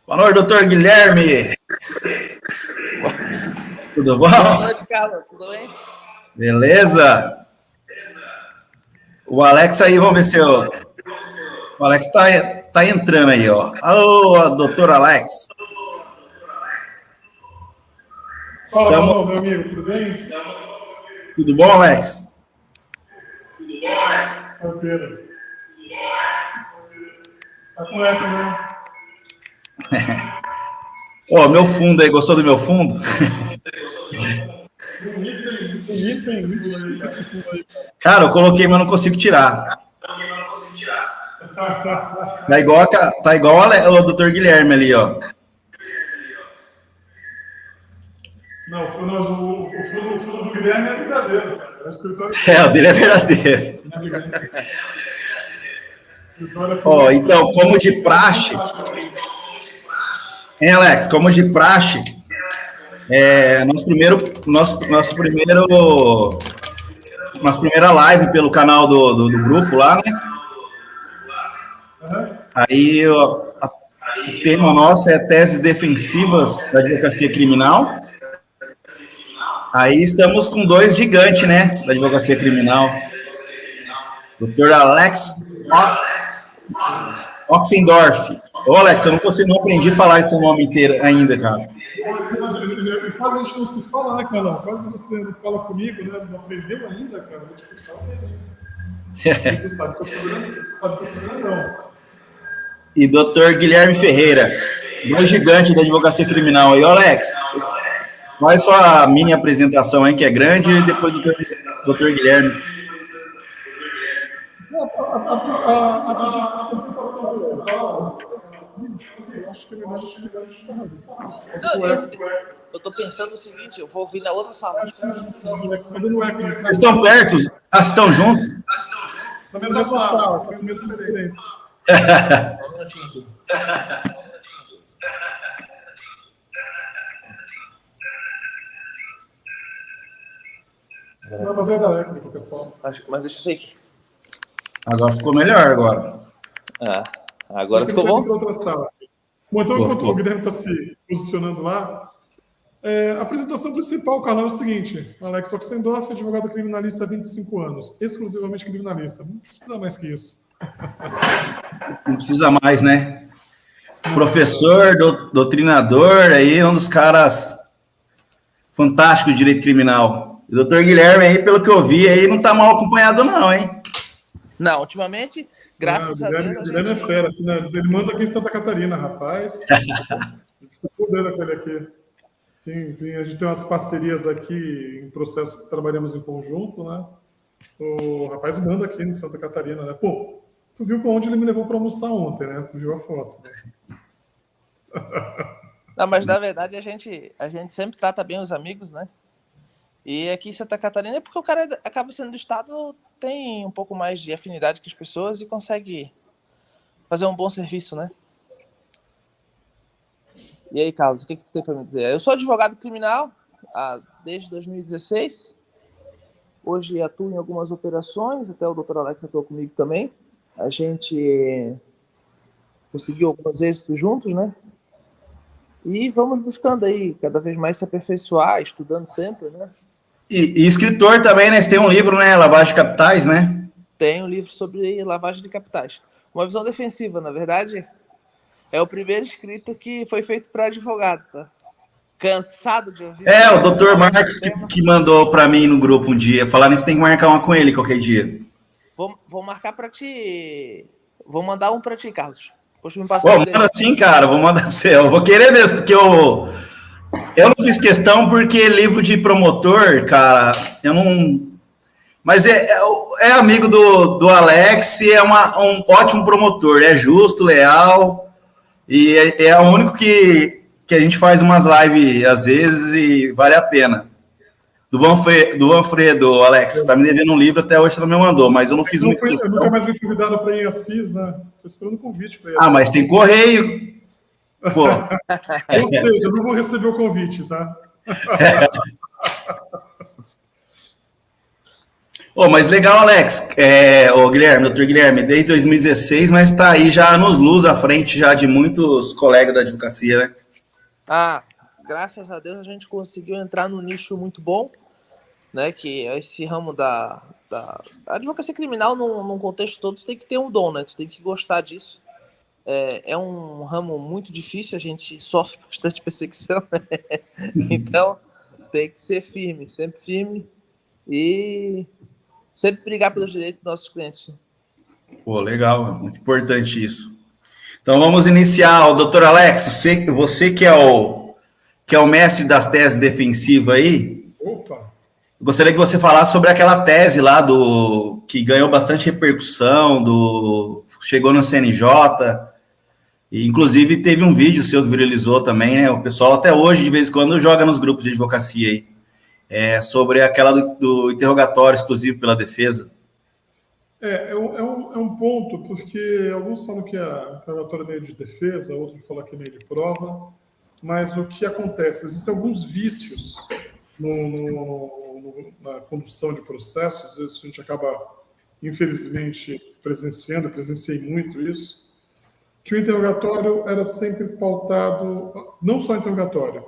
Boa noite, doutor Guilherme. Tudo bom? Boa noite, Carlos. Tudo bem? Beleza? O Alex aí, vamos ver se eu... O Alex tá entrando aí, ó. Alô, doutor Alex. Fala, meu amigo, tudo bem? Tudo bom, Alex? Tranquilo. Tá com eco, né? Ó, meu fundo aí, gostou do meu fundo? Bonito esse fundo aí, Cara, eu coloquei, mas não consigo tirar. Tá igual o doutor Guilherme ali, ó. Não, o fundo do Guilherme é verdadeiro, cara. É o escritório. O dele é verdadeiro. Ó, então, como de praxe... Hein, Alex? Como de praxe... nossa primeira live pelo canal do grupo lá, né? Aí o tema nosso é teses defensivas da advocacia criminal. Aí estamos com dois gigantes, né, da advocacia criminal. Dr. Alex Oxendorf. Ô, Alex, eu não aprendi a falar esse nome inteiro ainda, cara. Quase a gente não se fala, né, cara? Quase você não fala comigo, né? Não aprendeu ainda, cara. Vou te explicar mesmo. Tu sabe que eu sou grandão. E Dr. Guilherme Ferreira, dois gigantes da advocacia criminal. E, Alex, faz sua mini apresentação aí, que é grande, e depois do Dr. Guilherme. A apresentação principal, eu acho que é melhor a gente ligar isso. Eu tô pensando o seguinte, eu vou ouvir na outra sala. Vocês estão perto? Estão juntos? Na mesma sala, com as mesmas diferentes. Um minutinho. Não, mas é da época que eu falo. Mas deixa isso aí. Agora ficou melhor, agora. Agora ficou bom? Outra sala. Bom, então, enquanto o Guilherme está se posicionando lá, a apresentação principal, Carlão, é o seguinte: Alex Oxendorf, advogado criminalista há 25 anos, exclusivamente criminalista. Não precisa mais que isso. Não precisa mais, né? Professor, doutrinador, aí um dos caras fantásticos de direito criminal. O doutor Guilherme aí, pelo que eu vi, aí não tá mal acompanhado não, hein? Não, ultimamente, graças a Deus... O Guilherme é fera. Né? Ele manda aqui em Santa Catarina, rapaz. Ficou doido com ele aqui. A gente tem umas parcerias aqui em processo que trabalhamos em conjunto, né? O rapaz manda aqui em Santa Catarina, né? Pô, tu viu pra onde ele me levou para almoçar ontem, né? Tu viu a foto. Né? Não, mas na verdade a gente sempre trata bem os amigos, né? E aqui em Santa Catarina é porque o cara acaba sendo do estado, tem um pouco mais de afinidade com as pessoas e consegue fazer um bom serviço, né? E aí, Carlos, o que tu tem para me dizer? Eu sou advogado criminal desde 2016. Hoje atuo em algumas operações, até o Dr. Alex atuou comigo também. A gente conseguiu alguns êxitos juntos, né? E vamos buscando aí cada vez mais se aperfeiçoar, estudando sempre, né? E escritor também, né? Você tem um livro, né? Lavagem de Capitais, né? Tem um livro sobre lavagem de capitais. Uma visão defensiva, na verdade, é o primeiro escrito que foi feito para advogado, tá? Cansado de ouvir... O Dr. Marcos que mandou para mim no grupo um dia. Falar nisso, tem que marcar uma com ele qualquer dia. Vou marcar para ti... Vou mandar um para ti, Carlos. Poxa, me manda sim, cara. Vou mandar para você. Eu vou querer mesmo, porque eu não fiz questão, porque livro de promotor, cara, eu não... Mas é amigo do Alex e é um ótimo promotor. É justo, leal e é o único que a gente faz umas lives às vezes e vale a pena. Do Vanfredo, Alex, tá me devendo um livro, até hoje você não me mandou, mas eu não fiz muito questão. Eu nunca mais fui convidado para ir em Assis, né? Tô esperando um convite para ir. Mas tem correio. Pô. Ou seja, eu não vou receber o convite, tá? Oh, mas legal, Alex. Ô, Guilherme, doutor Guilherme, desde 2016, mas está aí já anos-luz à frente já de muitos colegas da advocacia, né? Ah, graças a Deus a gente conseguiu entrar num nicho muito bom, né? Que é esse ramo da advocacia criminal, num contexto todo, tem que ter um dom, né? Tu tem que gostar disso. É um ramo muito difícil, a gente sofre bastante perseguição, né? Então tem que ser firme, sempre firme e sempre brigar pelos direitos dos nossos clientes. Pô, legal, muito importante isso. Então vamos iniciar, o doutor Alex, você que é o mestre das teses defensivas aí. Opa! Gostaria que você falasse sobre aquela tese lá que ganhou bastante repercussão, chegou no CNJ, e inclusive teve um vídeo seu que viralizou também, né? O pessoal até hoje, de vez em quando, joga nos grupos de advocacia aí, sobre aquela do interrogatório exclusivo pela defesa. É um ponto, porque alguns falam que a interrogatório é meio de defesa, outros falam que é meio de prova, mas o que acontece? Existem alguns vícios na condução de processos, isso a gente acaba, infelizmente, presenciei muito isso, que o interrogatório era sempre pautado, não só interrogatório,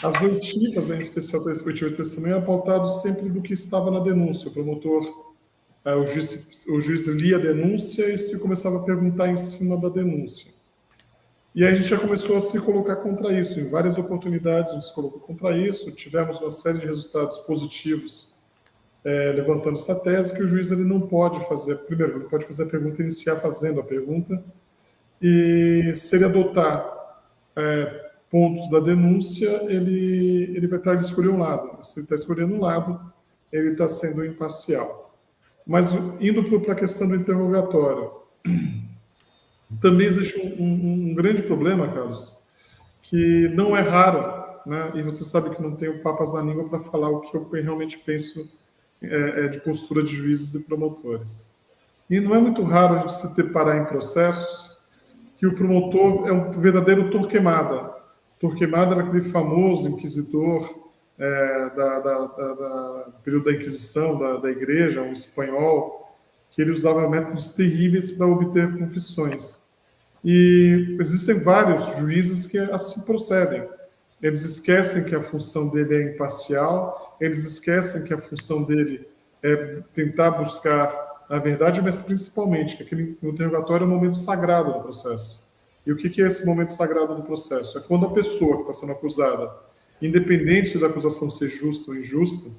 as oitivas, em especial a oitiva de testemunha, era pautado sempre do que estava na denúncia. O promotor, o juiz lia a denúncia e se começava a perguntar em cima da denúncia. E aí a gente já começou a se colocar contra isso. Em várias oportunidades a gente se colocou contra isso. Tivemos uma série de resultados positivos levantando essa tese, que o juiz ele não pode fazer, primeiro, ele pode fazer a pergunta, iniciar fazendo a pergunta, e se ele adotar pontos da denúncia, ele vai estar escolhendo um lado. Se ele está escolhendo um lado, ele está sendo imparcial. Mas indo para a questão do interrogatório, também existe um grande problema, Carlos, que não é raro, né? E você sabe que não tenho papas na língua para falar o que eu realmente penso de postura de juízes e promotores. E não é muito raro a gente se deparar em processos que o promotor é um verdadeiro Torquemada. Torquemada era aquele famoso inquisidor do período da Inquisição, da Igreja, um espanhol, que ele usava métodos terríveis para obter confissões. E existem vários juízes que assim procedem. Eles esquecem que a função dele é imparcial, eles esquecem que a função dele é tentar buscar a verdade, mas principalmente que aquele interrogatório é um momento sagrado do processo. E o que é esse momento sagrado do processo? É quando a pessoa que está sendo acusada, independente da acusação ser justa ou injusta,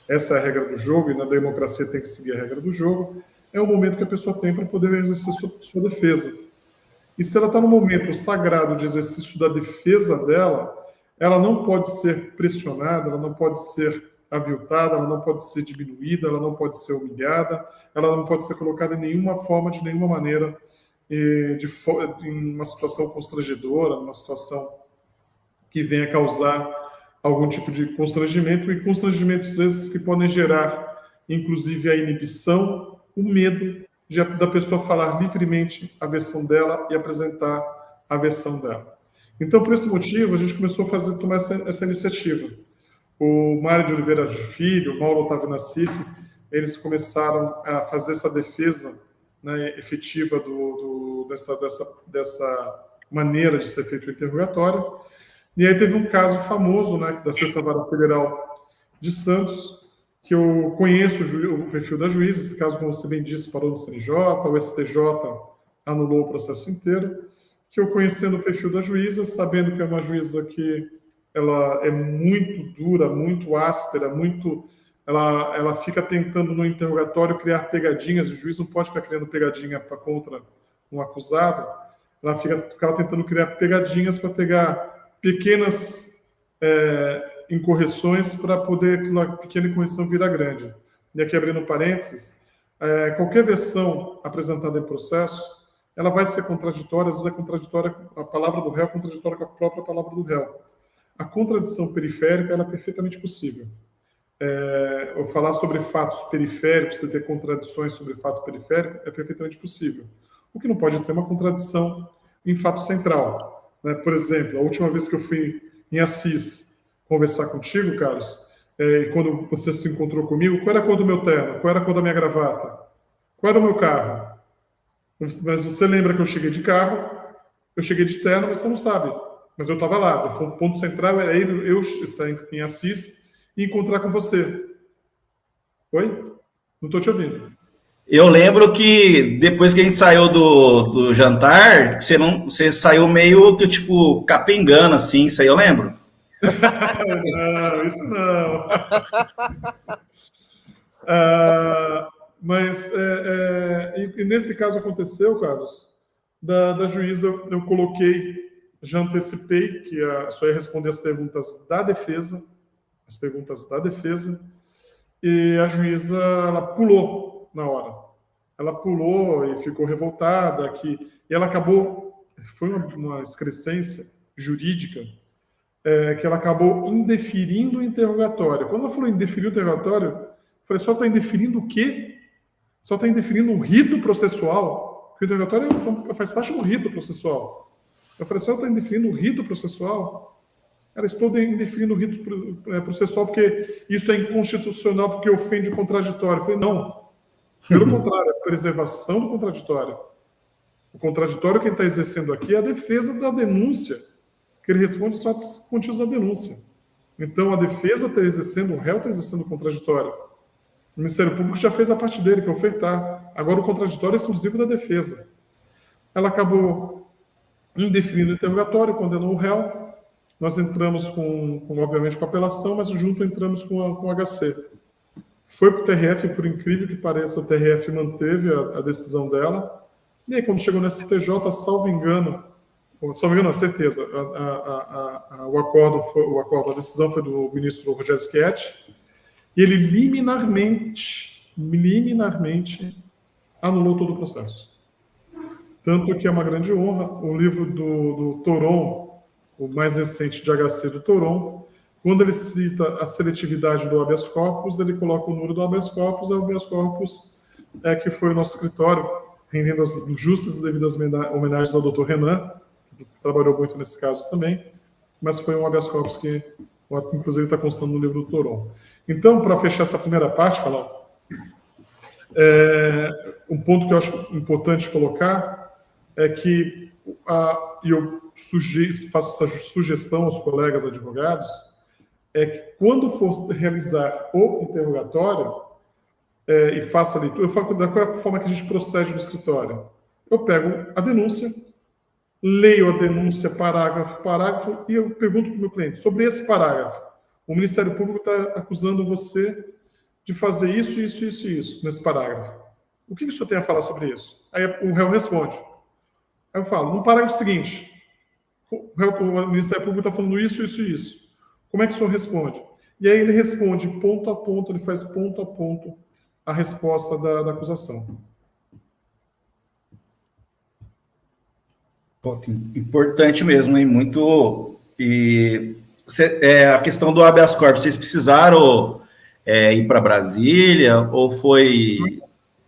essa é a regra do jogo, e na democracia tem que seguir a regra do jogo, é o momento que a pessoa tem para poder exercer sua defesa. E se ela está no momento sagrado de exercício da defesa dela, ela não pode ser pressionada, ela não pode ser aviltada, ela não pode ser diminuída, ela não pode ser humilhada, ela não pode ser colocada em nenhuma forma, de nenhuma maneira, em uma situação constrangedora, numa situação que venha causar algum tipo de constrangimento, e constrangimentos esses que podem gerar, inclusive, a inibição, o medo da pessoa falar livremente a versão dela e apresentar a versão dela. Então, por esse motivo, a gente começou a tomar essa iniciativa. O Mário de Oliveira Filho, o Mauro Otávio Nassif, eles começaram a fazer essa defesa, né, efetiva dessa maneira de ser feito o interrogatório. E aí teve um caso famoso, né, da Sexta Vara Federal de Santos, que eu conheço o perfil da juíza. Esse caso, como você bem disse, parou no CNJ, o STJ anulou o processo inteiro, que eu conhecendo o perfil da juíza, sabendo que é uma juíza que ela é muito dura, muito áspera, ela fica tentando no interrogatório criar pegadinhas. O juiz não pode ficar criando pegadinha contra um acusado. Ela ficava tentando criar pegadinhas para pegar pequenas incorreções para poder aquela pequena incorreção virar grande. E aqui, abrindo parênteses, qualquer versão apresentada em processo, ela vai ser contraditória, às vezes é contraditória, a palavra do réu é contraditória com a própria palavra do réu. A contradição periférica ela é perfeitamente possível. Ou falar sobre fatos periféricos, você ter contradições sobre fato periférico, é perfeitamente possível. O que não pode ter uma contradição em fato central, né? Por exemplo, a última vez que eu fui em Assis conversar contigo, Carlos, E quando você se encontrou comigo, qual era a cor do meu terno? Qual era a cor da minha gravata? Qual era o meu carro? Mas você lembra que eu cheguei de carro, eu cheguei de terno, mas você não sabe. Mas eu estava lá. O ponto central é eu estar em Assis e encontrar com você. Oi? Não estou te ouvindo. Eu lembro que depois que a gente saiu do jantar, você saiu meio que tipo capengando, assim, isso aí eu lembro. Não, isso não. Mas e nesse caso aconteceu, Carlos, da juíza, eu coloquei, já antecipei que só ia responder as perguntas da defesa, e a juíza, ela pulou na hora. Ela pulou e ficou revoltada, e ela acabou, foi uma excrescência jurídica, que ela acabou indeferindo o interrogatório. Quando ela falou indeferir o interrogatório, eu falei, só está indeferindo o quê? Só está indeferindo um rito processual? Porque o interrogatório faz parte do rito processual. Eu falei, só está indeferindo o rito processual? Ela estou indeferindo o rito processual porque isso é inconstitucional, porque ofende o contraditório. Eu falei, não. Pelo contrário, é a preservação do contraditório. O contraditório que ele está exercendo aqui é a defesa da denúncia, que ele responde os fatos contidos da denúncia. Então, a defesa está exercendo, o réu está exercendo o contraditório. O Ministério Público já fez a parte dele, que é ofertar. Agora, o contraditório é exclusivo da defesa. Ela acabou indefinindo o interrogatório, condenou o réu. Nós entramos obviamente, com apelação, mas junto entramos com o HC. Foi para o TRF, por incrível que pareça, o TRF manteve a decisão dela. E aí, quando chegou no STJ, salvo engano, a certeza, o acordo, a decisão foi do ministro Rogério Schietti, e ele liminarmente anulou todo o processo. Tanto que é uma grande honra, o livro do Toron, o mais recente de HC do Toron, quando ele cita a seletividade do habeas corpus, ele coloca o número do habeas corpus, e o habeas corpus que foi o nosso escritório, rendendo as justas e devidas homenagens ao Dr. Renan, que trabalhou muito nesse caso também, mas foi um habeas corpus que, inclusive, está constando no livro do Toron. Então, para fechar essa primeira parte, Palão, um ponto que eu acho importante colocar é que, e eu faço essa sugestão aos colegas advogados, é que quando for realizar o interrogatório e faça a leitura, eu falo da qual é a forma que a gente procede no escritório. Eu pego a denúncia, leio a denúncia parágrafo por parágrafo e eu pergunto para o meu cliente, sobre esse parágrafo, o Ministério Público está acusando você de fazer isso, isso, isso e isso nesse parágrafo. O que o senhor tem a falar sobre isso? Aí o réu responde. Aí eu falo, no parágrafo seguinte, o Ministério Público está falando isso, isso e isso. Como é que o senhor responde? E aí ele responde ponto a ponto, ele faz ponto a ponto a resposta da acusação. Importante mesmo, hein? Muito. E a questão do habeas corpus, vocês precisaram ir para Brasília ou foi.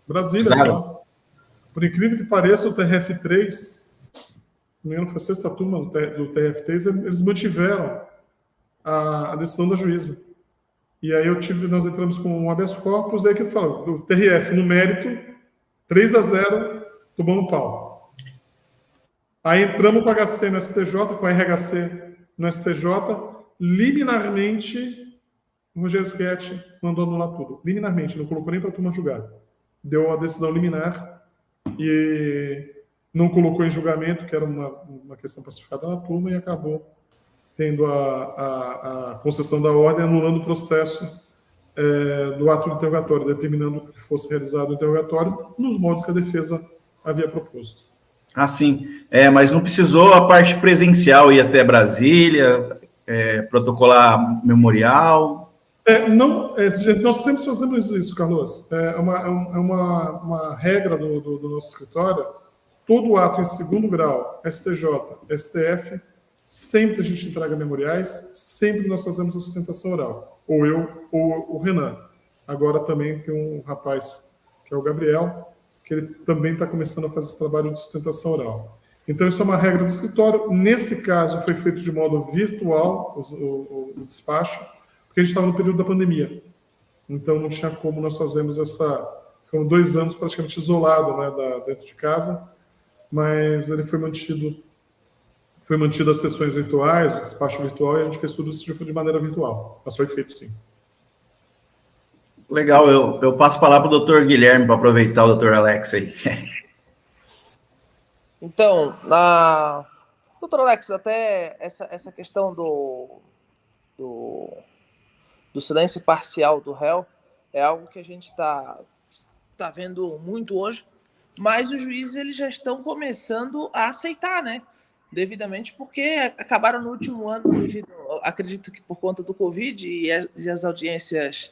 Brasília só. Por incrível que pareça, o TRF3, se não me engano, foi a sexta turma do TRF3, eles mantiveram a decisão da juíza. E aí nós entramos com um habeas corpus, e aí que eu falo, do TRF no mérito, 3-0, tomando pau. Aí entramos com o HC no STJ, com a RHC no STJ, liminarmente, o Rogério Schietti mandou anular tudo. Liminarmente, não colocou nem para a turma julgar. Deu a decisão liminar e não colocou em julgamento, que era uma questão pacificada na turma, e acabou tendo a concessão da ordem, anulando o processo do ato do interrogatório, determinando que fosse realizado o interrogatório nos modos que a defesa havia proposto. Ah, sim. Mas não precisou a parte presencial ir até Brasília, protocolar memorial? Nós sempre fazemos isso, Carlos. É uma regra do nosso escritório. Todo ato em segundo grau, STJ, STF, sempre a gente entrega memoriais, sempre nós fazemos a sustentação oral. Ou eu, ou o Renan. Agora também tem um rapaz, que é o Gabriel, que ele também está começando a fazer esse trabalho de sustentação oral. Então, isso é uma regra do escritório. Nesse caso, foi feito de modo virtual o despacho, porque porque a gente estava no período da pandemia. Então não tinha como nós fazermos ficamos 2 anos praticamente isolado, né, dentro de casa, mas ele foi mantido as sessões virtuais, o despacho virtual, e a gente fez tudo isso de maneira virtual. Mas foi feito, sim. Legal, eu passo a palavra para o doutor Guilherme, para aproveitar o doutor Alex aí. Então, doutor Alex, até essa questão do silêncio parcial do réu é algo que a gente está vendo muito hoje, mas os juízes eles já estão começando a aceitar, né? Devidamente, porque acabaram no último ano, acredito que por conta do Covid e as audiências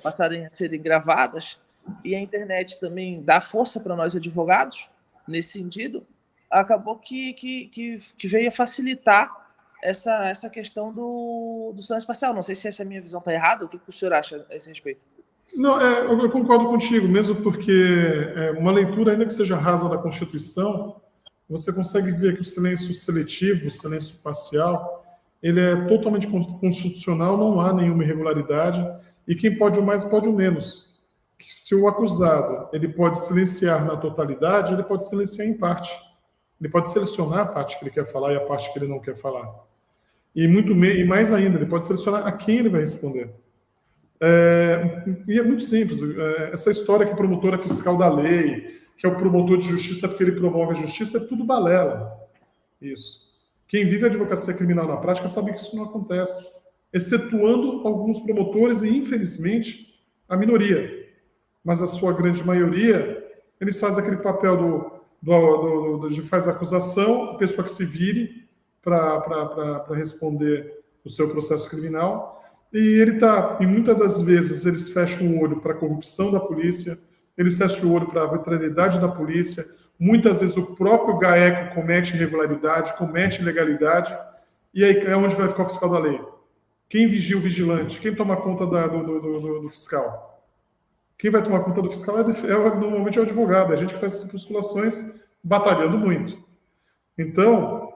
passarem a serem gravadas, e a internet também dá força para nós advogados, nesse sentido, acabou que veio a facilitar essa questão do silêncio parcial. Não sei se essa minha visão está errada, o que o senhor acha a esse respeito? Não, eu concordo contigo, mesmo porque uma leitura, ainda que seja rasa da Constituição, você consegue ver que o silêncio seletivo, o silêncio parcial, ele é totalmente constitucional, não há nenhuma irregularidade, e quem pode o mais pode o menos. Se o acusado ele pode silenciar na totalidade, ele pode silenciar em parte. Ele pode selecionar a parte que ele quer falar e a parte que ele não quer falar. E mais ainda, ele pode selecionar a quem ele vai responder. E é muito simples. Essa história que o promotor é fiscal da lei, que é o promotor de justiça porque ele promove a justiça, é tudo balela. Isso. Quem vive a advocacia criminal na prática sabe que isso não acontece, excetuando alguns promotores e, infelizmente, a minoria. Mas a sua grande maioria, eles fazem aquele papel de faz a acusação, a pessoa que se vire para responder o seu processo criminal. E e muitas das vezes, eles fecham o olho para a corrupção da polícia, eles fecham o olho para a arbitrariedade da polícia, muitas vezes o próprio GAECO comete irregularidade, comete ilegalidade, e aí é onde vai ficar o fiscal da lei? Quem vigia o vigilante? Quem toma conta do fiscal? Quem vai tomar conta do fiscal normalmente é o advogado, é a gente que faz essas postulações batalhando muito. Então,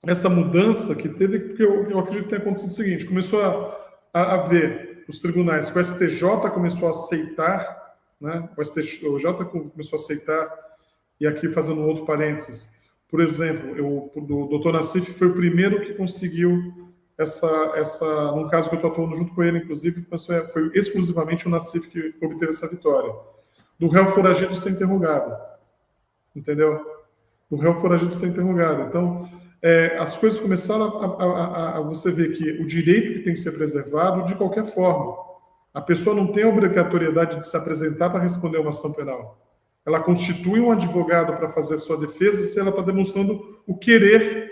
essa mudança que teve, porque eu acredito que tenha acontecido o seguinte, começou a ver os tribunais, que o STJ começou a aceitar, né? O STJ começou a aceitar, e aqui fazendo um outro parênteses, por exemplo, o doutor Nassif foi o primeiro que conseguiu num caso que eu estou atuando junto com ele, inclusive, foi exclusivamente o Nassif que obteve essa vitória, do réu foragido ser interrogado, entendeu? Do réu foragido ser interrogado. Então, as coisas começaram a você ver que o direito que tem que ser preservado de qualquer forma. A pessoa não tem a obrigatoriedade de se apresentar para responder uma ação penal. Ela constitui um advogado para fazer a sua defesa se ela está demonstrando o querer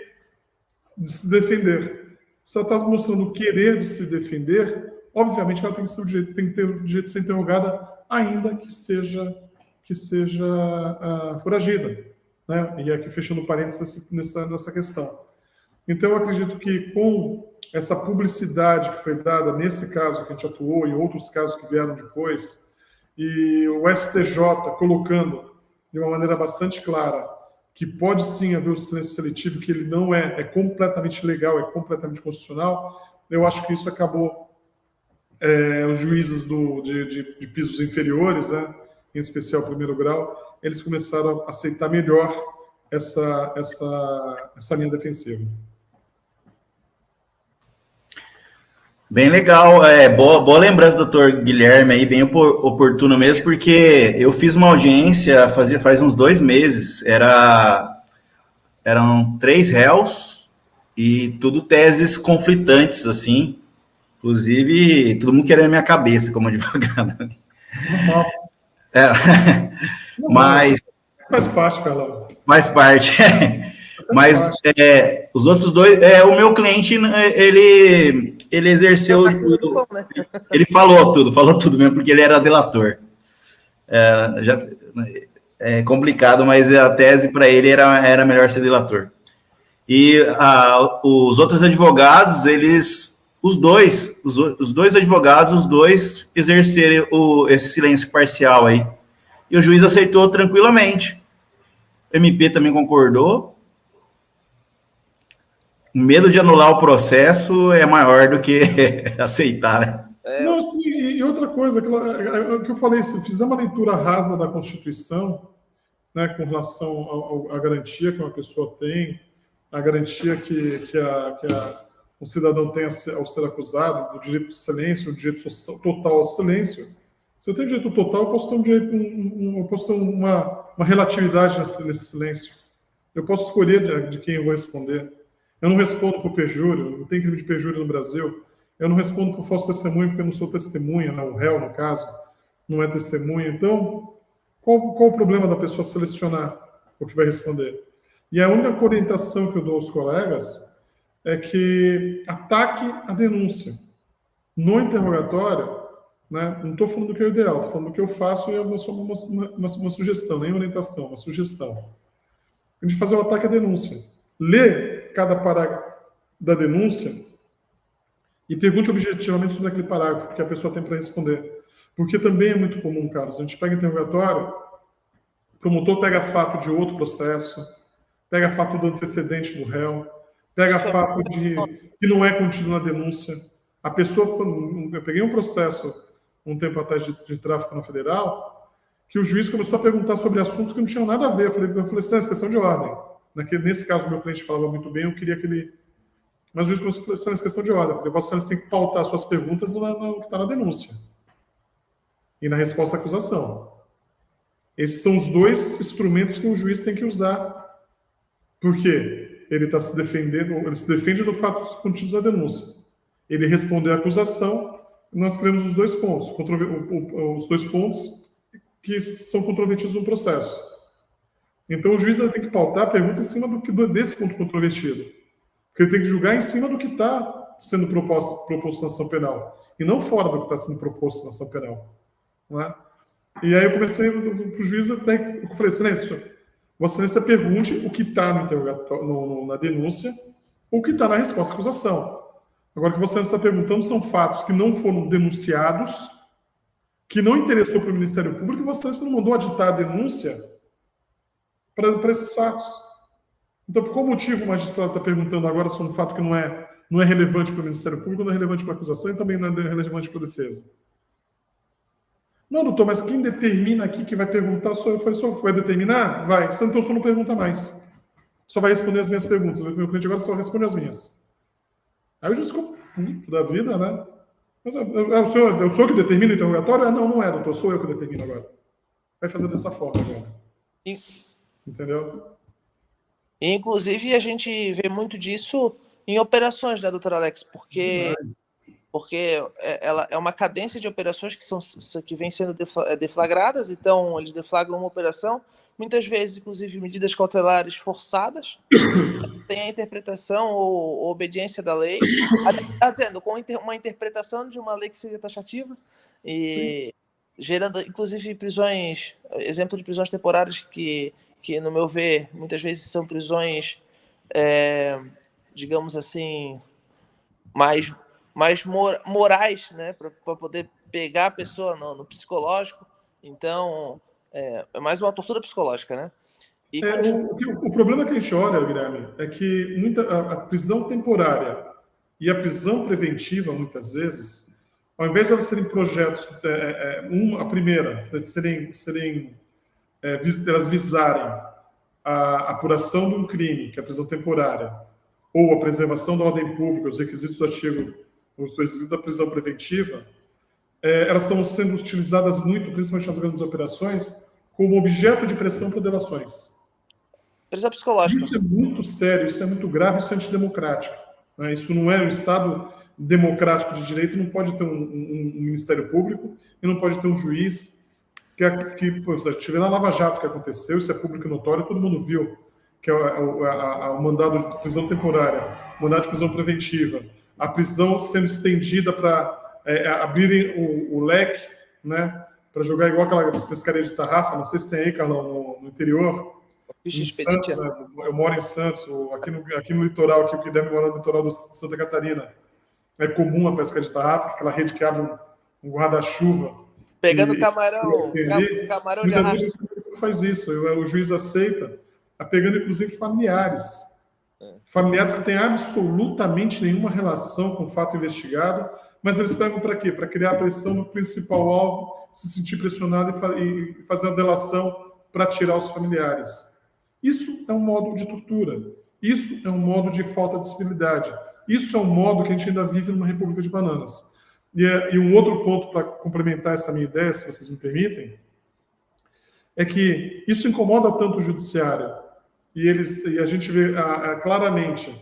de se defender. Se ela está mostrando o querer de se defender, obviamente ela tem que ter o direito de ser interrogada, ainda que seja foragida. Né? E aqui fechando parênteses nessa questão. Então, eu acredito que com essa publicidade que foi dada nesse caso que a gente atuou e outros casos que vieram depois, e o STJ colocando de uma maneira bastante clara que pode sim haver o silêncio seletivo, que ele não é completamente legal, é completamente constitucional, eu acho que isso acabou os juízes de pisos inferiores, né, em especial primeiro grau, eles começaram a aceitar melhor essa linha defensiva. Bem legal, boa lembrança, doutor Guilherme, aí, bem oportuno mesmo, porque eu fiz uma audiência faz uns 2 meses, eram 3 réus e tudo teses conflitantes, assim, inclusive todo mundo querendo minha cabeça como advogado. Mas... Faz parte, Carlão. Faz parte. Mas os outros 2, o meu cliente, ele exerceu tudo. Ele falou tudo mesmo, porque ele era delator. É complicado, mas a tese para ele era melhor ser delator. E os outros advogados, os dois advogados, exerceram esse silêncio parcial aí. E o juiz aceitou tranquilamente. O MP também concordou. medo de anular o processo é maior do que aceitar, né? Não, sim, e outra coisa, o que eu falei, se fizer uma leitura rasa da Constituição, né, com relação à garantia que uma pessoa tem, a garantia que um cidadão tem ao ser acusado, do direito de silêncio, o direito total ao silêncio. Se eu tenho direito total, eu posso ter eu posso ter uma relatividade nesse silêncio. Eu posso escolher de quem eu vou responder. Eu não respondo por perjúrio, não tem crime de perjúrio no Brasil. Eu não respondo por falso testemunho, porque eu não sou testemunha, né? O réu, no caso, não é testemunha. Então, qual o problema da pessoa selecionar o que vai responder? E a única orientação que eu dou aos colegas é que ataque a denúncia. No interrogatório, né, não estou falando do que é o ideal, estou falando do que eu faço e é uma sugestão, nem orientação, uma sugestão. A gente fazer o ataque à denúncia. Lê cada parágrafo da denúncia e pergunte objetivamente sobre aquele parágrafo que a pessoa tem para responder. Porque também é muito comum, Carlos, a gente pega interrogatório, o promotor pega fato de outro processo, pega fato do antecedente do réu, pega fato que não é contido na denúncia. A pessoa, eu peguei um processo um tempo atrás de tráfico na Federal, que o juiz começou a perguntar sobre assuntos que não tinham nada a ver. Eu falei assim, é questão de ordem. Nesse caso, o meu cliente falava muito bem, eu queria que ele... Mas o juiz começou a falar, é questão de ordem, porque Vossa Excelência tem que pautar suas perguntas no que está na denúncia e na resposta à acusação. Esses são os dois instrumentos que o juiz tem que usar. Por quê? Ele está se defendendo, ele se defende do fato contidos na denúncia. Ele respondeu à acusação, nós queremos os dois pontos, os dois pontos que são controvertidos no processo. Então o juiz tem que pautar a pergunta em cima desse ponto controvertido. Porque ele tem que julgar em cima do que está sendo proposto na ação penal, e não fora do que está sendo proposto na ação penal. Não é? E aí eu comecei para o juiz, eu falei, Excelência, Vossa Excelência pergunte o que está no interrogatório, na denúncia, ou o que está na resposta à acusação. Agora, o que você está perguntando são fatos que não foram denunciados, que não interessou para o Ministério Público, e você não mandou aditar a denúncia para esses fatos. Então, por qual motivo o magistrado está perguntando agora sobre um fato que não é relevante para o Ministério Público, não é relevante para a acusação e também não é relevante para a defesa? Não, doutor, mas quem determina aqui que vai perguntar sou eu. Eu falei, só vai determinar? Vai. Então, só não pergunta mais. Só vai responder as minhas perguntas. O meu cliente agora só responde as minhas. Aí o juiz ficou puto da vida, né? Mas é o senhor que determina o interrogatório? Não é, doutor, sou eu que determino agora. Vai fazer dessa forma agora. Entendeu? Inclusive, a gente vê muito disso em operações, né, doutor Alex? Porque ela é uma cadência de operações que vem sendo deflagradas, então eles deflagram uma operação, muitas vezes, inclusive, medidas cautelares forçadas, tem a interpretação ou obediência da lei, está dizendo, com uma interpretação de uma lei que seria taxativa, e gerando, inclusive, prisões, exemplo de prisões temporárias que, no meu ver, muitas vezes são prisões, digamos assim, mais morais, né, para poder pegar a pessoa no psicológico. Então, é mais uma tortura psicológica, né? O problema que a gente olha, Guilherme, é que a prisão temporária e a prisão preventiva, muitas vezes, ao invés de elas serem projetos, a primeira, elas visarem a apuração de um crime, que é a prisão temporária, ou a preservação da ordem pública, os requisitos do artigo, os requisitos da prisão preventiva, elas estão sendo utilizadas muito, principalmente nas grandes operações, como objeto de pressão para delações. Prisão psicológica. Isso é muito sério, isso é muito grave, isso é antidemocrático. Né? Isso não é um Estado democrático de direito, não pode ter um Ministério Público e não pode ter um juiz que a gente vê na Lava Jato que aconteceu, isso é público e notório, todo mundo viu, que é o mandado de prisão temporária, o mandado de prisão preventiva, a prisão sendo estendida para abrirem o leque, né, para jogar igual aquela pescaria de tarrafa, não sei se tem aí, Carlão, no interior. Em Santos, né? Eu moro em Santos, aqui no litoral, que o Guilherme mora no litoral de Santa Catarina. É comum a pesca de tarrafa, aquela rede que abre um guarda-chuva. Pegando camarão de arrasto. Faz isso, o juiz aceita, pegando inclusive familiares. Familiares que têm absolutamente nenhuma relação com o fato investigado, mas eles pegam para quê? Para criar pressão no principal alvo, se sentir pressionado e fazer a delação para tirar os familiares. Isso é um modo de tortura. Isso é um modo de falta de civilidade. Isso é um modo que a gente ainda vive numa república de bananas. E um outro ponto para complementar essa minha ideia, se vocês me permitem, é que isso incomoda tanto o judiciário e a gente vê claramente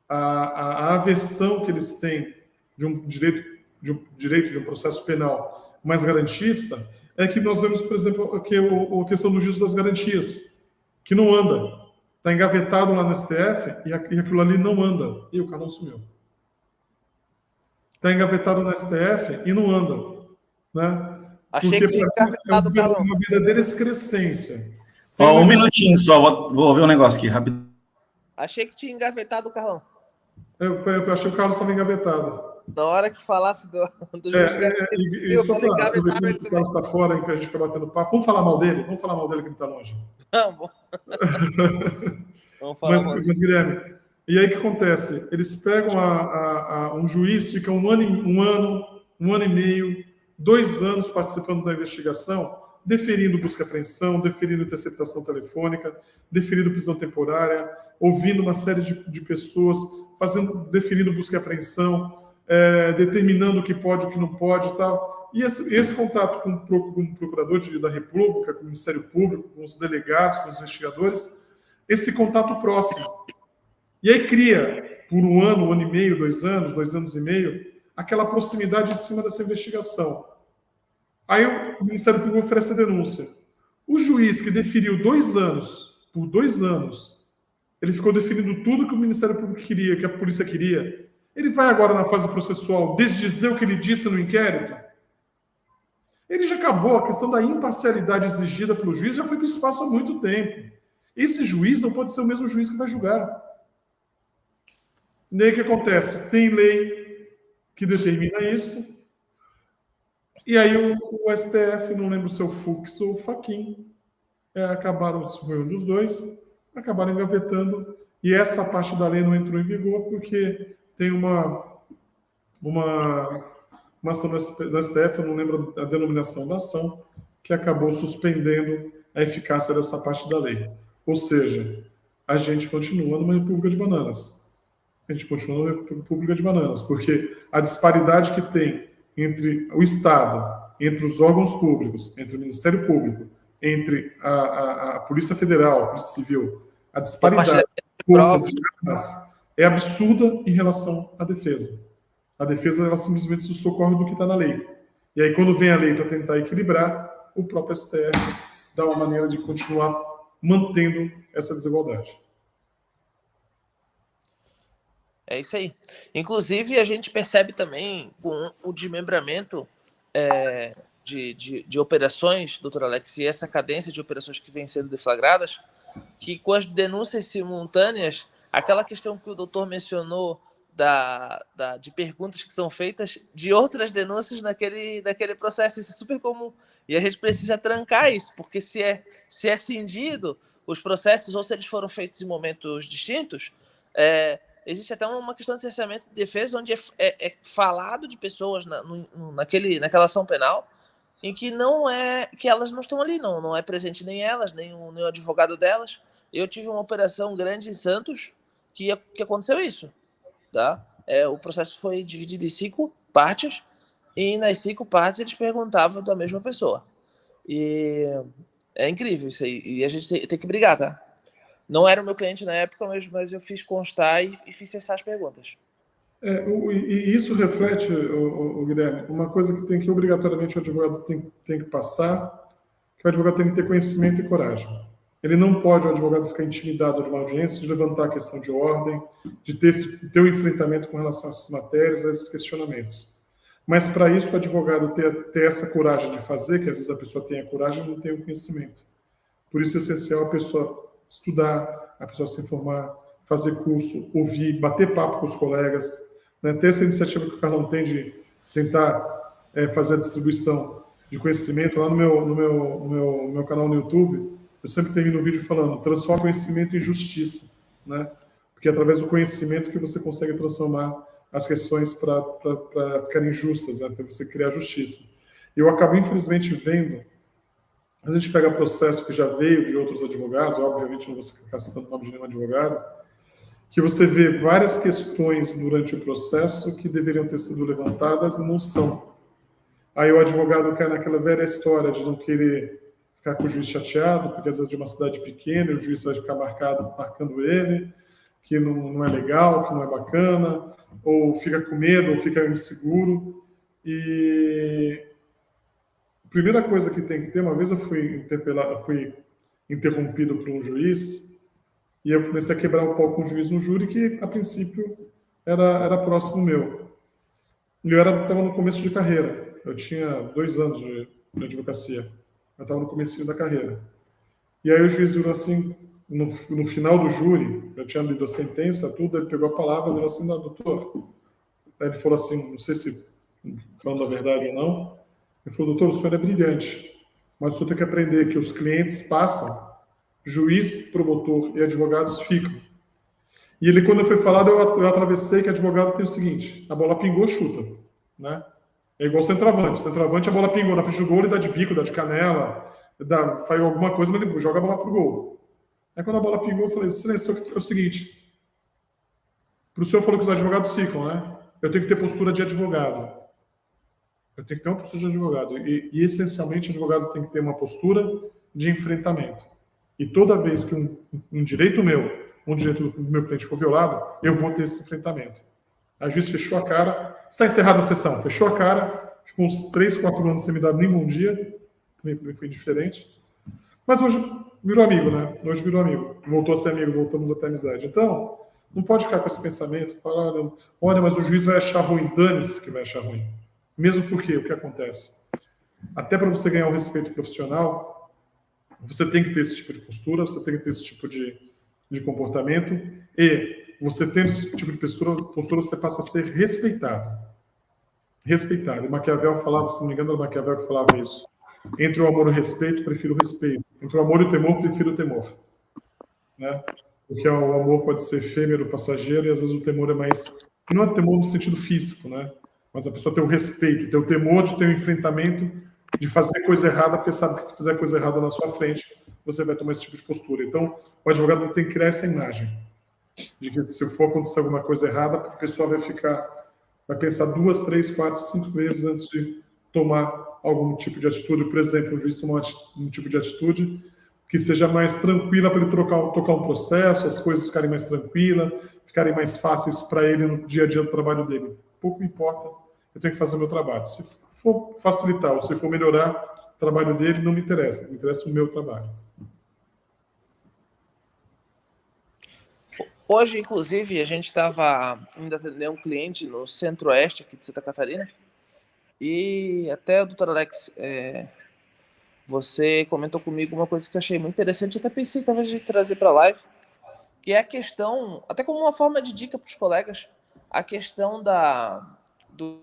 a aversão que eles têm de um direito de um processo penal mais garantista, é que nós vemos, por exemplo, a questão do juízo das garantias, que não anda. Está engavetado lá no STF e aquilo ali não anda. E o Carlão sumiu. Está engavetado no STF e não anda. Né? Achei que tinha engavetado o Carlão. É uma verdadeira excrescência. Ó, um minutinho só, vou ver um negócio aqui, rápido. Achei que tinha engavetado o Carlão. Eu achei que o Carlos estava engavetado. Na hora que falasse do e só para aproveitar que o Carlos está fora, em que a gente fica batendo papo, vamos falar mal dele? Vamos falar mal dele que ele está longe. Vamos falar mas, Guilherme, e aí o que acontece? Eles pegam um juiz, fica um ano e meio, 2 anos participando da investigação, deferindo busca e apreensão, deferindo interceptação telefônica, deferindo prisão temporária, ouvindo uma série de pessoas, deferindo busca e apreensão, determinando o que pode e o que não pode e tal. E esse contato com o procurador da República, com o Ministério Público, com os delegados, com os investigadores, esse contato próximo. E aí cria, por 1 ano, 1 ano e meio, 2 anos, 2 anos e meio, aquela proximidade em cima dessa investigação. Aí o Ministério Público oferece a denúncia. O juiz que deferiu 2 anos, por 2 anos, ele ficou definindo tudo que o Ministério Público queria, que a polícia queria. Ele vai agora na fase processual desdizer o que ele disse no inquérito? Ele já acabou, a questão da imparcialidade exigida pelo juiz já foi para o espaço há muito tempo. Esse juiz não pode ser o mesmo juiz que vai julgar. E aí o que acontece? Tem lei que determina isso, e aí o STF, não lembro se é o Fux ou o Fachin, acabaram, foi um dos dois, acabaram engavetando, e essa parte da lei não entrou em vigor porque tem uma ação do STF, eu não lembro a denominação da ação, que acabou suspendendo a eficácia dessa parte da lei. Ou seja, a gente continua numa república de bananas. A gente continua numa república de bananas, porque a disparidade que tem entre o Estado, entre os órgãos públicos, entre o Ministério Público, entre a Polícia Federal, a Polícia Civil, a disparidade é absurda em relação à defesa. A defesa, ela simplesmente se socorre do que está na lei. E aí, quando vem a lei para tentar equilibrar, o próprio STF dá uma maneira de continuar mantendo essa desigualdade. É isso aí. Inclusive, a gente percebe também com o desmembramento de operações, doutor Alex, e essa cadência de operações que vem sendo deflagradas, que com as denúncias simultâneas, aquela questão que o doutor mencionou de perguntas que são feitas de outras denúncias naquele processo, isso é super comum. E a gente precisa trancar isso, porque se é cindido os processos, ou se eles foram feitos em momentos distintos, existe até uma questão de cerceamento de defesa, onde é falado de pessoas naquela ação penal, em que que elas não estão ali, não é presente nem elas, nem o advogado delas. Eu tive uma operação grande em Santos que aconteceu isso. Tá? O processo foi dividido em 5 partes, e nas 5 partes eles perguntavam da mesma pessoa. E é incrível isso aí, e a gente tem que brigar, tá? Não era o meu cliente na época, mas eu fiz constar e fiz cessar as perguntas. E isso reflete, Guilherme, uma coisa que obrigatoriamente o advogado tem que passar, que o advogado tem que ter conhecimento e coragem. Ele não pode, o advogado, ficar intimidado de uma audiência, de levantar a questão de ordem, de ter um enfrentamento com relação a essas matérias, a esses questionamentos. Mas, para isso, o advogado ter essa coragem de fazer, que às vezes a pessoa tem a coragem e não tem o conhecimento. Por isso é essencial a pessoa estudar, a pessoa se informar, fazer curso, ouvir, bater papo com os colegas, né? Ter essa iniciativa que o Carlão tem de tentar fazer a distribuição de conhecimento. Lá no meu canal no YouTube, eu sempre termino o vídeo falando: transforma conhecimento em justiça, né? porque é através do conhecimento que você consegue transformar as questões para ficarem justas, né? Até você criar justiça. Eu acabo, infelizmente, vendo, a gente pega processo que já veio de outros advogados, obviamente não vou ficar citando o nome de nenhum advogado, que você vê várias questões durante o processo que deveriam ter sido levantadas e não são. Aí o advogado cai naquela velha história de não querer ficar com o juiz chateado, porque às vezes de uma cidade pequena o juiz vai ficar marcando ele, que não é legal, que não é bacana, ou fica com medo, ou fica inseguro. E a primeira coisa que tem que ter, uma vez eu fui interrompido por um juiz, e eu comecei a quebrar o pau com o juiz no júri, que a princípio era próximo meu. E eu estava no começo de carreira. Eu tinha 2 anos de advocacia. Eu estava no comecinho da carreira. E aí o juiz virou assim, no final do júri, eu tinha lido a sentença, tudo, ele pegou a palavra e virou assim, não, doutor. Aí ele falou assim, não sei se falando a verdade ou não, ele falou, doutor, o senhor é brilhante, mas o senhor tem que aprender que os clientes passam, juiz, promotor e advogados ficam. E ele, quando foi falado, eu atravessei que advogado tem o seguinte, a bola pingou, chuta, né? É igual centroavante. Centroavante, a bola pingou na frente do gol, ele dá de bico, dá de canela, faz alguma coisa, mas ele joga a bola pro gol. Aí quando a bola pingou, eu falei, silêncio, é o seguinte, pro senhor falou que os advogados ficam, né? Eu tenho que ter postura de advogado. Eu tenho que ter uma postura de advogado. E essencialmente, o advogado tem que ter uma postura de enfrentamento. E toda vez que um direito meu, um direito do meu cliente for violado, eu vou ter esse enfrentamento. A juiz fechou a cara, está encerrada a sessão, fechou a cara, ficou uns 3, 4 anos sem me dar nem bom dia, também para mim foi indiferente. Mas hoje virou amigo, né? Hoje virou amigo. Voltou a ser amigo, voltamos a ter amizade. Então, não pode ficar com esse pensamento, falar, olha, mas o juiz vai achar ruim, dane-se que vai achar ruim. Mesmo porque, o que acontece? Até para você ganhar o respeito profissional, você tem que ter esse tipo de postura, você tem que ter esse tipo de comportamento, e você tendo esse tipo de postura, você passa a ser respeitado. Respeitado. E Maquiavel falava, se não me engano, era Maquiavel que falava isso. Entre o amor e o respeito, prefiro o respeito. Entre o amor e o temor, prefiro o temor. Né? Porque o amor pode ser efêmero, passageiro, e às vezes o temor é mais... Não é temor no sentido físico, né? Mas a pessoa tem o respeito, tem o temor de ter um enfrentamento, de fazer coisa errada, porque sabe que se fizer coisa errada na sua frente, você vai tomar esse tipo de postura. Então, o advogado tem que criar essa imagem de que se for acontecer alguma coisa errada, a pessoa vai pensar 2, 3, 4, 5 vezes antes de tomar algum tipo de atitude. Por exemplo, o juiz tomar um tipo de atitude que seja mais tranquila para ele tocar um processo, as coisas ficarem mais tranquilas, ficarem mais fáceis para ele no dia a dia do trabalho dele. Pouco importa, eu tenho que fazer o meu trabalho. Se for facilitar ou se for melhorar o trabalho dele, não me interessa. Me interessa o meu trabalho. Hoje, inclusive, a gente estava indo atender um cliente no centro-oeste aqui de Santa Catarina e até, doutor Alex, você comentou comigo uma coisa que eu achei muito interessante, até pensei talvez de trazer para a live, que é a questão, até como uma forma de dica para os colegas, a questão do...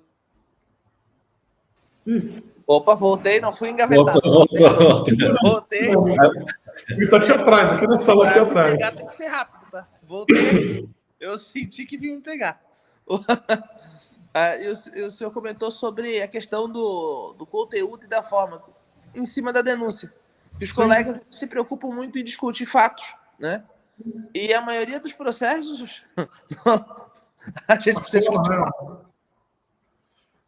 Opa, voltei, não fui engavetado. Voltei. Ele está aqui atrás, aqui na sala, aqui atrás. Pegar, tem que ser rápido, tá? Voltei, eu senti que vinha me pegar. E o senhor comentou sobre a questão do conteúdo e da forma, em cima da denúncia. Que os colegas se preocupam muito em discutir fatos, né? E a maioria dos processos, a gente precisa discutir fatos.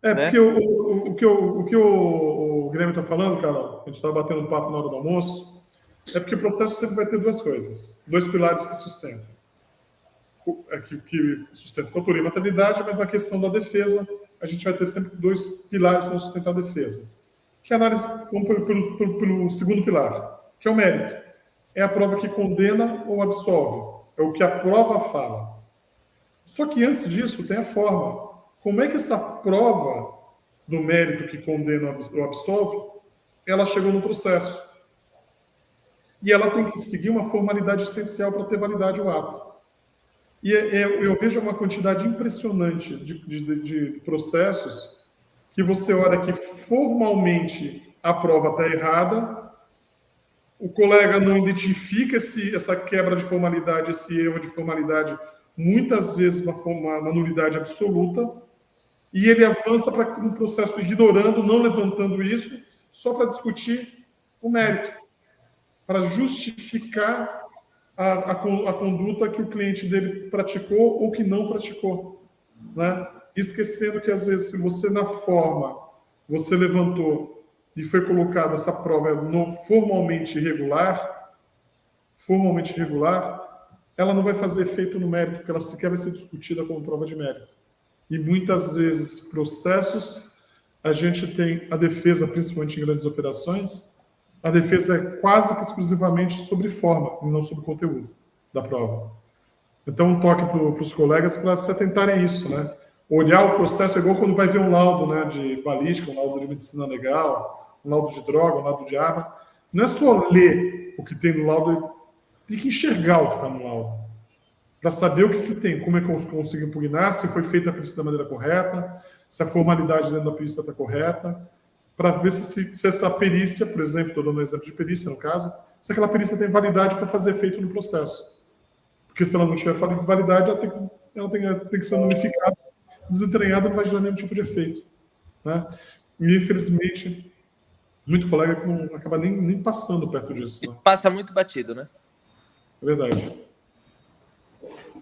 Porque o que o Guilherme está falando, Carol, a gente estava batendo um papo na hora do almoço, é porque o processo sempre vai ter 2 coisas, 2 pilares que sustentam. Que sustentam coautoria e materialidade, mas na questão da defesa, a gente vai ter sempre 2 pilares que vão sustentar a defesa. Que a análise, vamos pelo segundo pilar, que é o mérito. É a prova que condena ou absolve. É o que a prova fala. Só que antes disso tem a forma. Como é que essa prova do mérito que condena ou absolve, ela chegou no processo? E ela tem que seguir uma formalidade essencial para ter validade o ato. E eu vejo uma quantidade impressionante de processos que você olha que formalmente a prova está errada, o colega não identifica essa quebra de formalidade, esse erro de formalidade muitas vezes uma nulidade absoluta, e ele avança para um processo ignorando, não levantando isso, só para discutir o mérito, para justificar a conduta que o cliente dele praticou ou que não praticou, né? Esquecendo que, às vezes, se você, na forma, você levantou e foi colocada essa prova formalmente irregular, ela não vai fazer efeito no mérito, porque ela sequer vai ser discutida como prova de mérito. E muitas vezes, processos, a gente tem a defesa, principalmente em grandes operações, a defesa é quase que exclusivamente sobre forma, e não sobre conteúdo da prova. Então, um toque para os colegas para se atentarem a isso, né? Olhar o processo é igual quando vai ver um laudo, né, de balística, um laudo de medicina legal, um laudo de droga, um laudo de arma. Não é só ler o que tem no laudo, tem que enxergar o que está no laudo. Para saber o que tem, como é que eu consigo impugnar, se foi feita a perícia da maneira correta, se a formalidade dentro da perícia está correta, para ver se essa perícia, por exemplo, estou dando um exemplo de perícia no caso, se aquela perícia tem validade para fazer efeito no processo. Porque se ela não tiver validade, ela tem que ser nulificada, desentranhada, não vai gerar nenhum tipo de efeito, né? E, infelizmente, muito colega que não acaba nem passando perto disso, né? Passa muito batido, né? É verdade.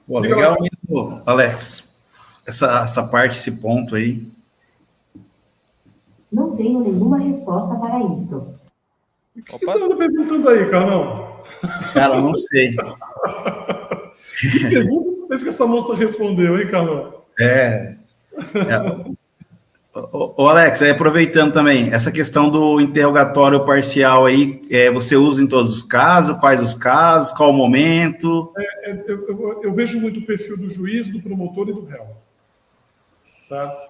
Pô, legal mesmo, Alex. Essa parte, esse ponto aí. Não tenho nenhuma resposta para isso. O que você anda perguntando aí, Carlão? Cara, não sei. Que pergunta que essa moça respondeu, hein, Carlão? Ô, Alex, aproveitando também, essa questão do interrogatório parcial aí, você usa em todos os casos? Quais os casos? Qual o momento? Eu vejo muito o perfil do juiz, do promotor e do réu. Tá?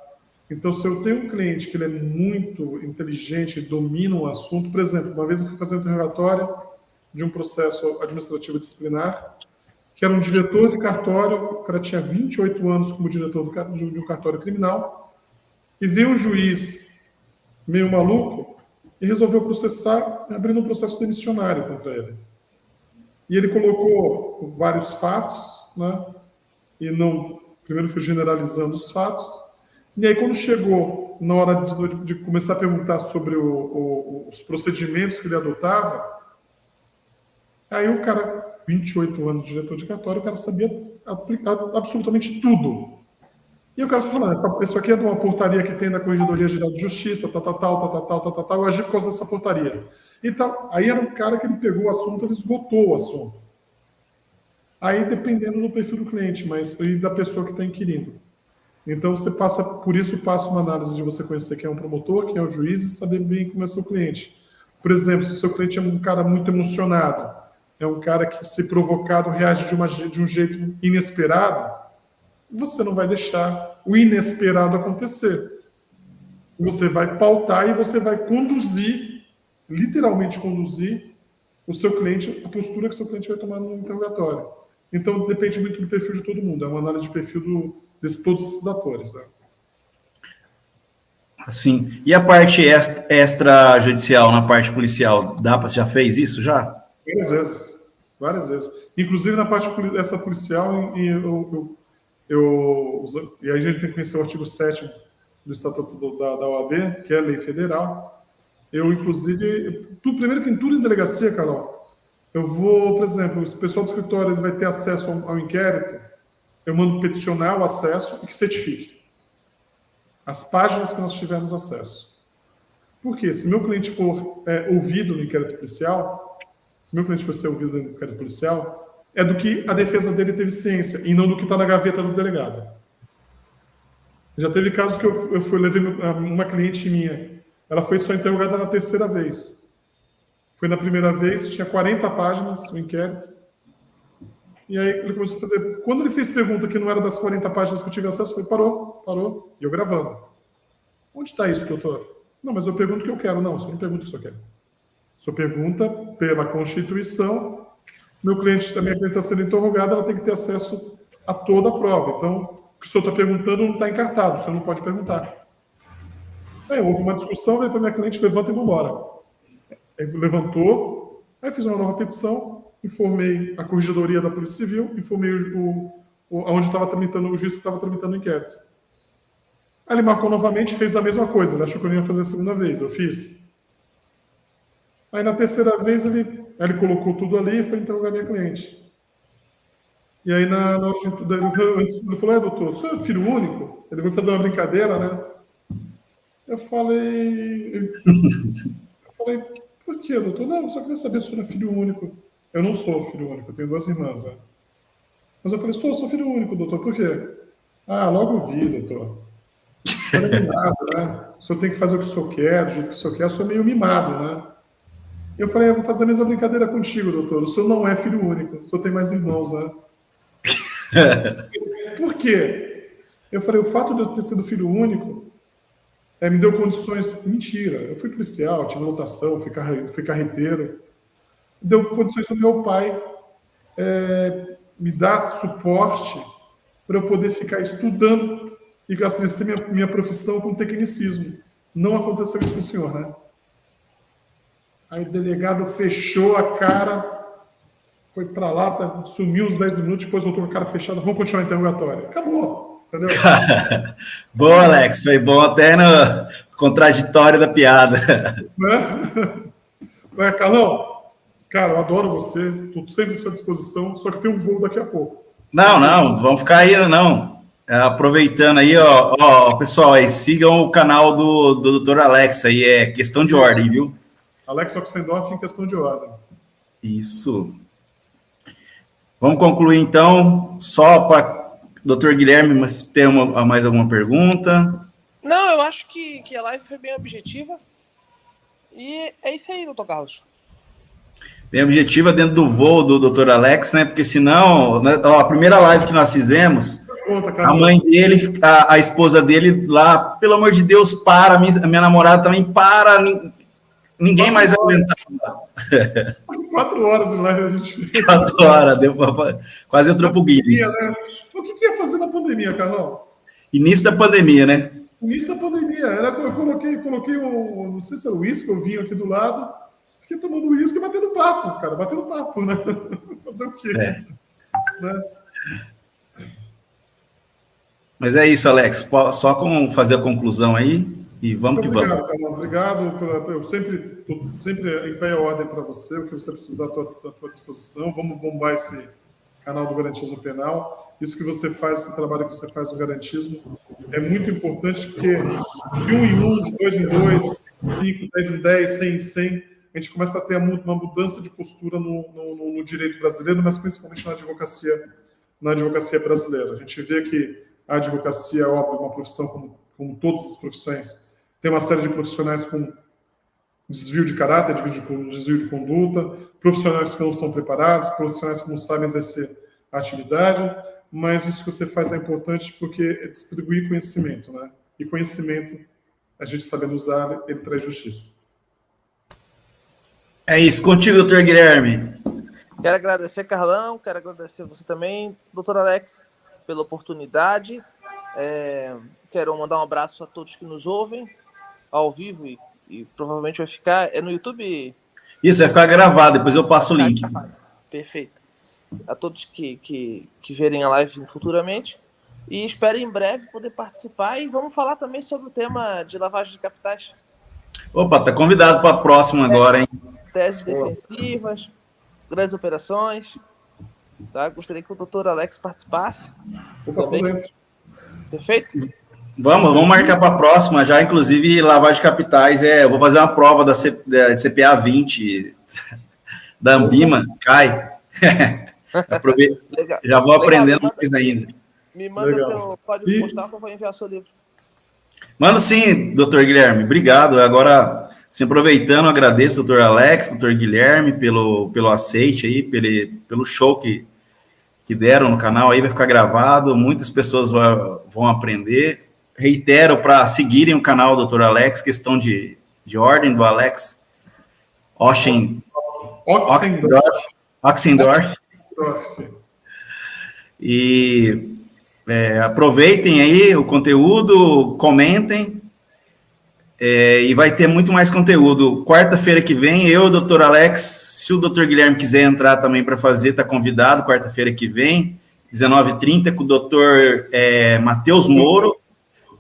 Então, se eu tenho um cliente que ele é muito inteligente, domina um assunto, por exemplo, uma vez eu fui fazer um interrogatório de um processo administrativo disciplinar, que era um diretor de cartório, o cara tinha 28 anos como diretor de um cartório criminal, e veio um juiz meio maluco e resolveu processar, abrindo um processo demissionário contra ele. E ele colocou vários fatos, né? E não, primeiro foi generalizando os fatos, e aí quando chegou na hora de começar a perguntar sobre os procedimentos que ele adotava, aí o cara, 28 anos de diretor de cartório, o cara sabia aplicar absolutamente tudo. E o cara falou, isso aqui é de uma portaria que tem da Corregedoria Geral de Justiça, tal, eu agi por causa dessa portaria. Então, aí era um cara que ele pegou o assunto, ele esgotou o assunto. Aí, dependendo do perfil do cliente, mas e da pessoa que está inquirindo. Então, por isso passa uma análise de você conhecer quem é um promotor, quem é o juiz e saber bem como é seu cliente. Por exemplo, se o seu cliente é um cara muito emocionado, é um cara que, se provocado, reage de um jeito inesperado, você não vai deixar o inesperado acontecer. Você vai pautar e você vai conduzir, literalmente conduzir, o seu cliente, a postura que o seu cliente vai tomar no interrogatório. Então, depende muito do perfil de todo mundo. É uma análise de perfil de todos esses atores, né? Assim, e a parte extrajudicial, na parte policial, já fez isso já? Várias vezes. Inclusive, na parte extrapolicial, e aí a gente tem que conhecer o artigo 7º do Estatuto da OAB, que é a lei federal. Eu, inclusive, primeiro que em tudo em delegacia, Carol, eu vou, por exemplo, o pessoal do escritório ele vai ter acesso ao inquérito, eu mando peticionar o acesso e que certifique as páginas que nós tivemos acesso. Por quê? Se meu cliente for ouvido no inquérito policial, é do que a defesa dele teve ciência e não do que está na gaveta do delegado. Já teve casos que eu levei uma cliente minha, ela foi só interrogada na terceira vez. Foi na primeira vez, tinha 40 páginas o inquérito. E aí ele começou a fazer... Quando ele fez pergunta que não era das 40 páginas que eu tive acesso, eu falei, parou. E eu gravando. Onde está isso, doutor? Não, mas eu pergunto o que eu quero. Não, você não pergunta o que o senhor quer. O senhor pergunta pela Constituição. Minha cliente está sendo interrogada, ela tem que ter acesso a toda a prova. Então, o que o senhor está perguntando não está encartado, o senhor não pode perguntar. Aí houve uma discussão, veio para minha cliente, levanta e vamos embora. Aí levantou, aí fiz uma nova petição, informei a Corregedoria da Polícia Civil, informei o onde estava tramitando, o juiz que estava tramitando o inquérito. Aí ele marcou novamente, fez a mesma coisa. Ele achou que eu ia fazer a segunda vez. Eu fiz. Aí na terceira vez ele colocou tudo ali e foi interrogar minha cliente. E aí na hora ele falou, doutor, o senhor é filho único? Ele foi fazer uma brincadeira, né? Eu falei, por que, doutor? Não, só queria saber se o senhor é filho único. Eu não sou filho único, eu tenho 2 irmãs, né? Mas eu falei, sou filho único, doutor, por quê? Ah, logo vi, doutor. O senhor é mimado, né? O senhor tem que fazer o que o senhor quer, do jeito que o senhor quer, eu sou meio mimado, né? Eu falei, eu vou fazer a mesma brincadeira contigo, doutor. O senhor não é filho único, o senhor tem mais irmãos, né? Por quê? Eu falei, o fato de eu ter sido filho único me deu condições... Mentira, eu fui policial, tive lotação, fui carreteiro. Deu condições do meu pai me dar suporte para eu poder ficar estudando e exercer minha profissão com tecnicismo. Não aconteceu isso com o senhor, né? Aí o delegado fechou a cara, foi para lá, sumiu uns 10 minutos, depois voltou com a cara fechada, vamos continuar o interrogatório. Acabou, entendeu? Boa, Alex, foi bom até no contraditório da piada. Né? Carlão, cara, eu adoro você, estou sempre à sua disposição, só que tem um voo daqui a pouco. Não, vamos ficar aí, não. Aproveitando aí, pessoal, aí, sigam o canal do Dr. Alex, aí é questão de ordem, viu? Alex Oxendorf em questão de ordem. Isso. Vamos concluir, então, só para o Dr. Guilherme, mas tem mais alguma pergunta? Não, eu acho que a live foi bem objetiva. E é isso aí, doutor Carlos. Bem objetiva dentro do voo do Dr. Alex, né? Porque senão, a primeira live que nós fizemos, a mãe dele, a esposa dele lá, pelo amor de Deus, para, a minha namorada também para, ninguém mais aguentava. 4 horas de live a gente... 4 horas, quase entrou pro Guinness. Né? O que ia fazer na pandemia, Carlão? Início da pandemia, né? Início da pandemia. Eu coloquei não sei se era o uísque ou vinho aqui do lado, fiquei tomando uísque e batendo papo, né? Fazer o quê? Né? Mas é isso, Alex. Só fazer a conclusão aí e vamos que vamos. Carlão. Obrigado. Eu sempre em pé e ordem para você. O que você precisar, à tua disposição. Vamos bombar esse canal do Garantismo Penal. Isso que você faz, esse trabalho que você faz no garantismo, é muito importante, porque de 1 em 1, de 2 em 2, 5, 10 em 10, 100 em 100, a gente começa a ter uma mudança de postura no direito brasileiro, mas principalmente na advocacia brasileira. A gente vê que a advocacia, óbvio, é uma profissão como todas as profissões, tem uma série de profissionais com desvio de caráter, desvio de conduta, profissionais que não são preparados, profissionais que não sabem exercer a atividade, mas isso que você faz é importante porque é distribuir conhecimento, né? E conhecimento, a gente sabendo usar, ele traz justiça. É isso, contigo, doutor Guilherme. Quero agradecer, Carlão, quero agradecer você também, doutor Alex, pela oportunidade. Quero mandar um abraço a todos que nos ouvem ao vivo e provavelmente vai ficar... É no YouTube? Isso, vai ficar gravado, depois eu passo o link. Perfeito. A todos que verem a live futuramente. E espero em breve poder participar e vamos falar também sobre o tema de lavagem de capitais. Opa, tá convidado para a próxima agora, hein? Teses defensivas, grandes operações. Tá? Gostaria que o doutor Alex participasse. Também. Perfeito? Vamos marcar para a próxima, já inclusive lavagem de capitais. Eu vou fazer uma prova da CPA 20 da Ambima, cai. Já vou aprendendo mais ainda. Me manda teu código postal que eu vou enviar o seu livro. Mando sim, doutor Guilherme, obrigado. Agora, se aproveitando, agradeço doutor Alex, doutor Guilherme, pelo aceite aí, pelo show que deram no canal aí, vai ficar gravado, muitas pessoas vão aprender. Reitero para seguirem o canal do Dr. Alex, questão de ordem do Alex Oxendorf. E aproveitem aí o conteúdo, comentem, e vai ter muito mais conteúdo. Quarta-feira que vem, eu, Dr. Alex, se o Dr. Guilherme quiser entrar também para fazer, está convidado, quarta-feira que vem. 19h30, com o doutor Matheus Moro,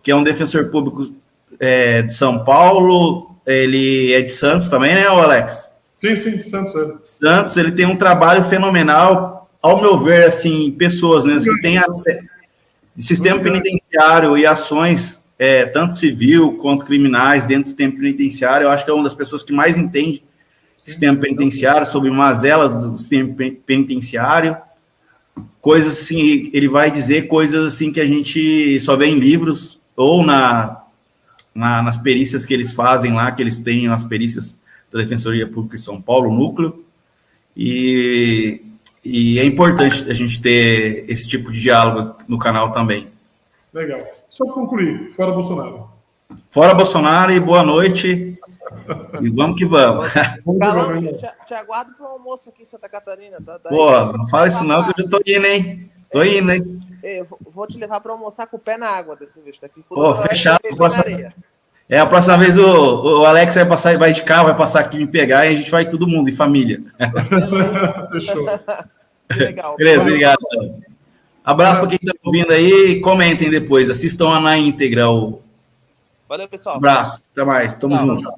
que é um defensor público de São Paulo. Ele é de Santos também, né, Alex? Sim, de Santos. Santos, ele tem um trabalho fenomenal, ao meu ver, assim, pessoas, né, que têm sistema penitenciário e ações, tanto civil quanto criminais, dentro do sistema penitenciário. Eu acho que é uma das pessoas que mais entende sistema penitenciário, sobre mazelas do sistema penitenciário, coisas assim, ele vai dizer coisas assim que a gente só vê em livros, ou nas perícias que eles fazem lá, que eles têm as perícias da Defensoria Pública de São Paulo, o núcleo, e é importante a gente ter esse tipo de diálogo no canal também. Legal. Só para concluir, fora Bolsonaro. Fora Bolsonaro e boa noite. E vamos que vamos. Carlão, te aguardo para o almoço aqui em Santa Catarina. Tá? Pô, não fala isso não, que eu já tô indo, hein? Eu vou te levar para almoçar com o pé na água dessa vez. Tá aqui. Pô, fechado. A próxima vez o Alex vai de carro, vai passar aqui me pegar e a gente vai todo mundo, em família. Fechou. Legal. Beleza, obrigado. Abraço para quem está ouvindo aí, comentem depois, assistam na íntegra. Valeu, pessoal. Abraço, até mais, tamo junto.